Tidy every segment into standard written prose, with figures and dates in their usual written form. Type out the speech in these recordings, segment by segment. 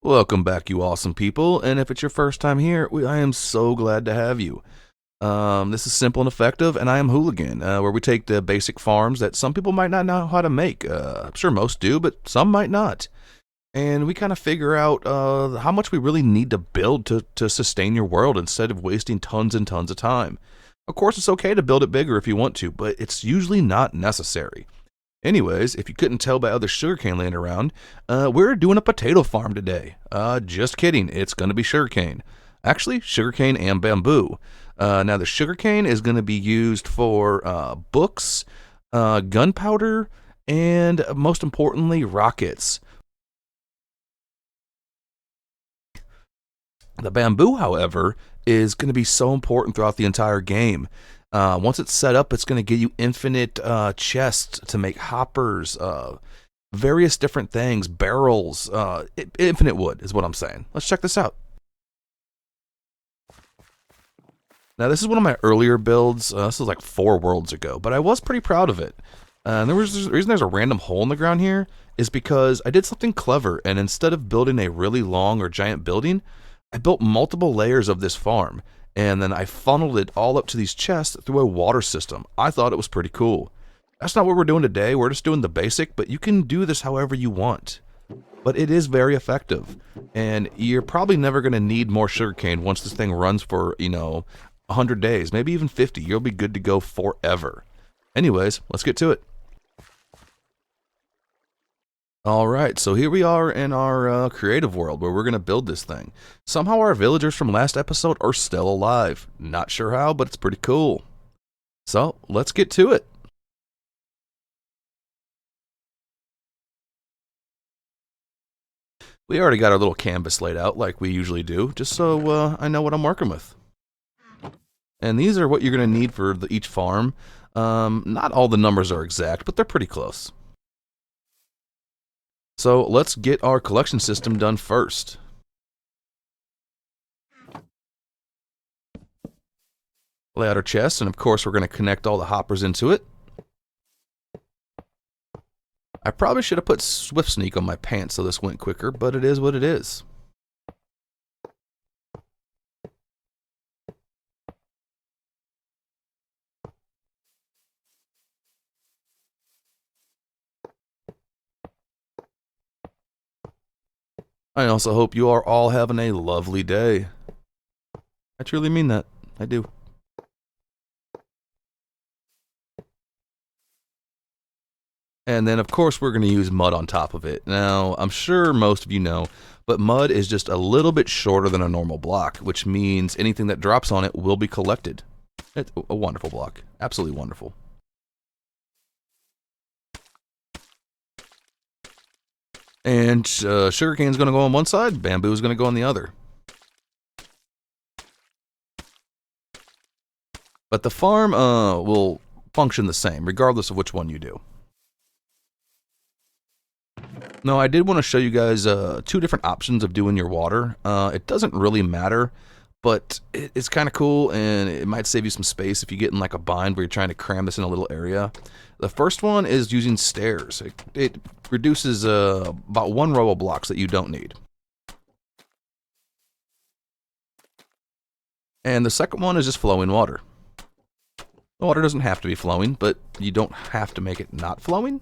Welcome back, you awesome people, and if it's your first time here, I am so glad to have you. This is Simple and Effective, and I am Hooligan, where we take the basic farms that some people might not know how to make. I'm sure most do, but some might not. And we kind of figure out how much we really need to build to sustain your world instead of wasting tons and tons of time. Of course, it's okay to build it bigger if you want to, but it's usually not necessary. Anyways, if you couldn't tell by other sugarcane laying around, we're doing a potato farm today. Just kidding, it's going to be sugarcane. Actually, sugarcane and bamboo. Now, the sugarcane is going to be used for books, gunpowder, and most importantly, rockets. The bamboo, however, is going to be so important throughout the entire game. Once it's set up, it's going to give you infinite chests to make hoppers, various different things, barrels, infinite wood is what I'm saying. Let's check this out. Now, this is one of my earlier builds. This was like 4 worlds ago, but I was pretty proud of it. And the reason there's a random hole in the ground here is because I did something clever, and instead of building a really long or giant building, I built multiple layers of this farm, and then I funneled it all up to these chests through a water system. I thought it was pretty cool. That's not what we're doing today. We're just doing the basic, but you can do this however you want. But it is very effective, and you're probably never going to need more sugarcane once this thing runs for, 100 days, maybe even 50. You'll be good to go forever. Anyways, let's get to it. Alright, so here we are in our creative world where we're going to build this thing. Somehow our villagers from last episode are still alive. Not sure how, but it's pretty cool. So, let's get to it. We already got our little canvas laid out like we usually do, just so I know what I'm working with. And these are what you're going to need for each farm. Not all the numbers are exact, but they're pretty close. So let's get our collection system done first. Lay out our chest, and of course we're going to connect all the hoppers into it. I probably should have put Swift Sneak on my pants so this went quicker, but it is what it is. I also hope you are all having a lovely day. I truly mean that. I do. And then, of course, we're going to use mud on top of it. Now, I'm sure most of you know, but mud is just a little bit shorter than a normal block, which means anything that drops on it will be collected. It's a wonderful block. Absolutely wonderful. And sugarcane is going to go on one side, bamboo is going to go on the other. But the farm will function the same, regardless of which one you do. No, I did want to show you guys 2 different options of doing your water. It doesn't really matter, but it's kind of cool, and it might save you some space if you get in like a bind where you're trying to cram this in a little area. The first one is using stairs. It reduces about 1 row of blocks that you don't need. And the second one is just flowing water. The water doesn't have to be flowing, but you don't have to make it not flowing.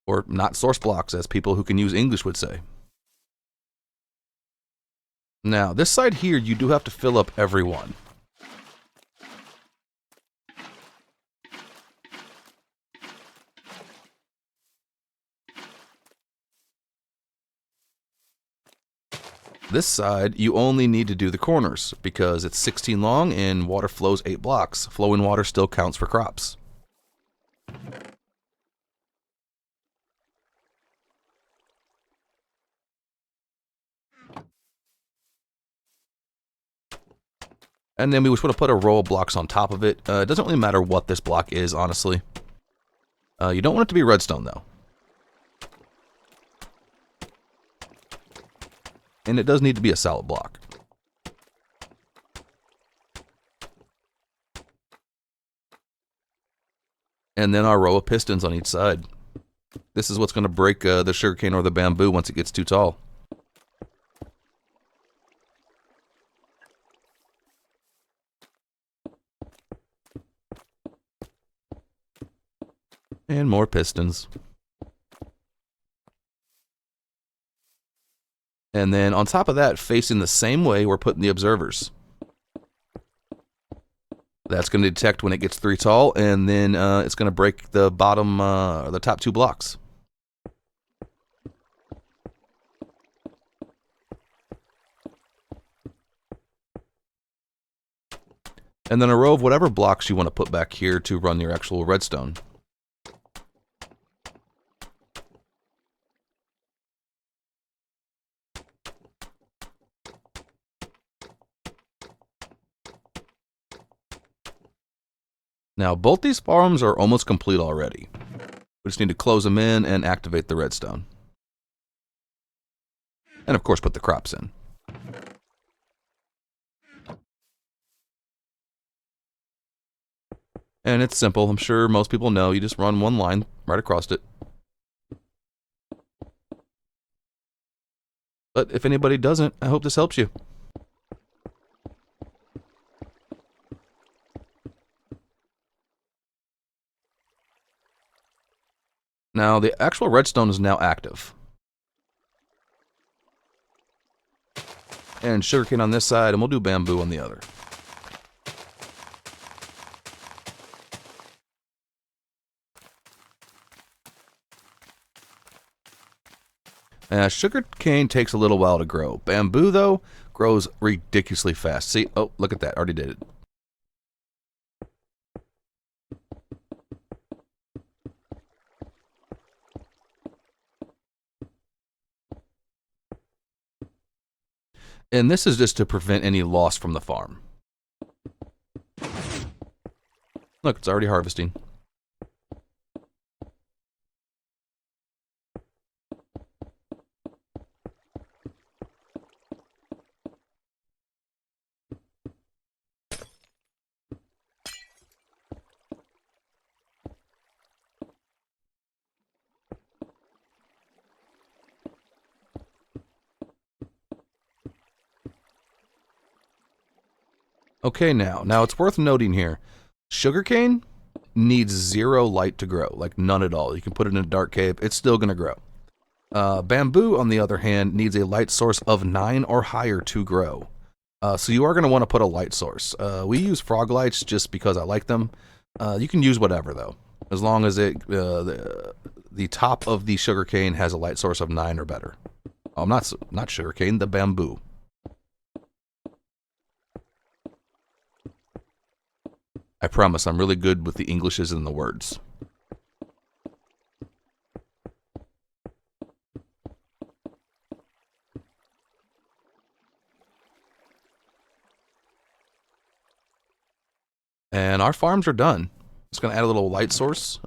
Or not source blocks, as people who can use English would say. Now, this side here, you do have to fill up every one. This side, you only need to do the corners, because it's 16 long and water flows 8 blocks. Flowing water still counts for crops. And then we just want to put a row of blocks on top of it. It doesn't really matter what this block is, honestly. You don't want it to be redstone, though. And it does need to be a solid block. And then our row of pistons on each side. This is what's going to break the sugarcane or the bamboo once it gets too tall. And more pistons. And then on top of that, facing the same way, we're putting the observers. That's going to detect when it gets 3 tall, and then it's going to break the bottom, the top 2 blocks. And then a row of whatever blocks you want to put back here to run your actual redstone. Now, both these farms are almost complete already. We just need to close them in and activate the redstone. And of course, put the crops in. And it's simple. I'm sure most people know. You just run one line right across it. But if anybody doesn't, I hope this helps you. Now, the actual redstone is now active. And sugarcane on this side, and we'll do bamboo on the other. Sugarcane takes a little while to grow. Bamboo, though, grows ridiculously fast. See? Oh, look at that. Already did it. And this is just to prevent any loss from the farm. Look, it's already harvesting. Okay, now it's worth noting here, sugarcane needs 0 light to grow, like none at all. You can put it in a dark cave, it's still going to grow. Bamboo, on the other hand, needs a light source of 9 or higher to grow. So you are going to want to put a light source. We use frog lights just because I like them. You can use whatever, though, as long as the top of the sugarcane has a light source of 9 or better. Oh, not sugarcane, the bamboo. I promise I'm really good with the Englishes and the words. And our farms are done. Just going to add a little light source.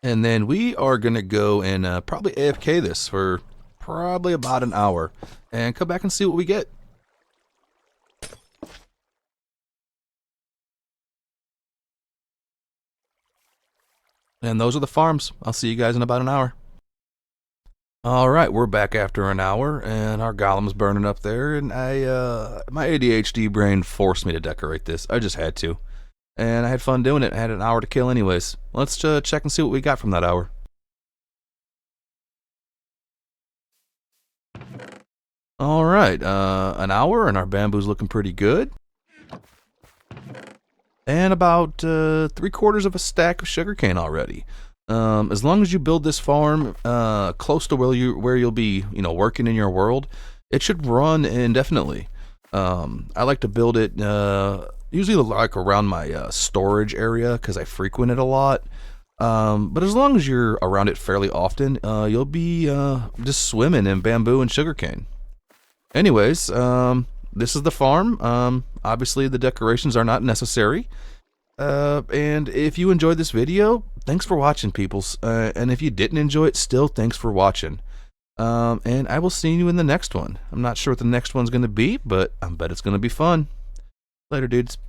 And then we are going to go and probably AFK this for probably about an hour and come back and see what we get. And those are the farms. I'll see you guys in about an hour. Alright, we're back after an hour, and our golem's burning up there, and my ADHD brain forced me to decorate this. I just had to. And I had fun doing it. I had an hour to kill anyways. Let's check and see what we got from that hour. Alright, an hour, and our bamboo's looking pretty good. And about 3/4 of a stack of sugarcane already. As long as you build this farm close to where you'll be, working in your world, it should run indefinitely. I like to build it usually like around my storage area because I frequent it a lot. But as long as you're around it fairly often, you'll be just swimming in bamboo and sugarcane. Anyways, this is the farm. Obviously, the decorations are not necessary. And if you enjoyed this video, thanks for watching, peoples. And if you didn't enjoy it, still thanks for watching. And I will see you in the next one. I'm not sure what the next one's going to be, but I bet it's going to be fun. Later, dudes.